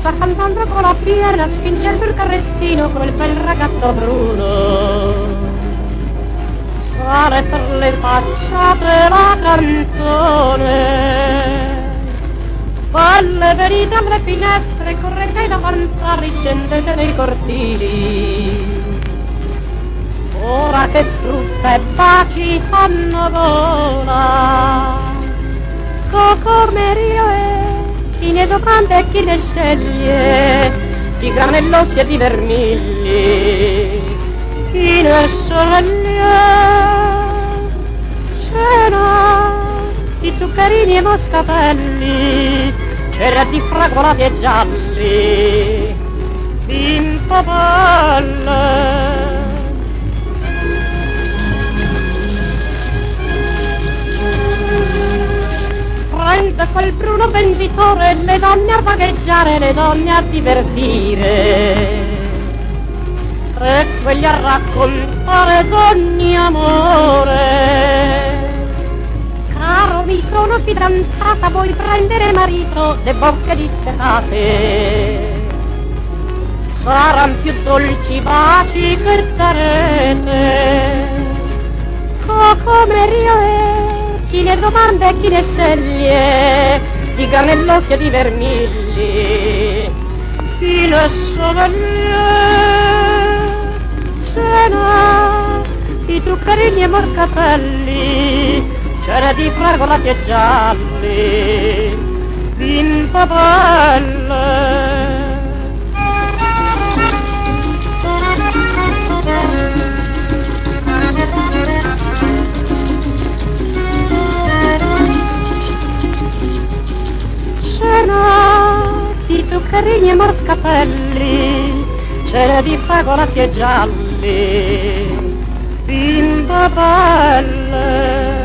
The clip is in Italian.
passa cantando con la piena, spingendo il carrettino quel bel ragazzo bruno. Sale per le facciate la canzone, palle venite alle finestre, correte davanti, scendete nei cortili. Ora che frutta e baci fanno gola, cocomerio e chi ne domanda e chi ne sceglie, di granellossi e di vermigli, chi ne soglie. C'era di zuccherini e moscatelli, c'era di fragolati e gialli, in papelle. Prende quel bruno venditore le donne a vagheggiare, le donne a divertire, e quelli a raccontare d'ogni amore. Caro, mi sono fidanzata, vuoi prendere marito? Le bocche dissetate saran più dolci i baci che darete. Cocomerio e chi ne domanda e chi ne sceglie, di granellossi e di vermigli, chi ne soglie. C'era di zuccherini e moscatelli, c'era di fragolati e gialli, in papelle. C'era di zuccherini e moscatelli, c'era di fragolati e gialli, in papelle.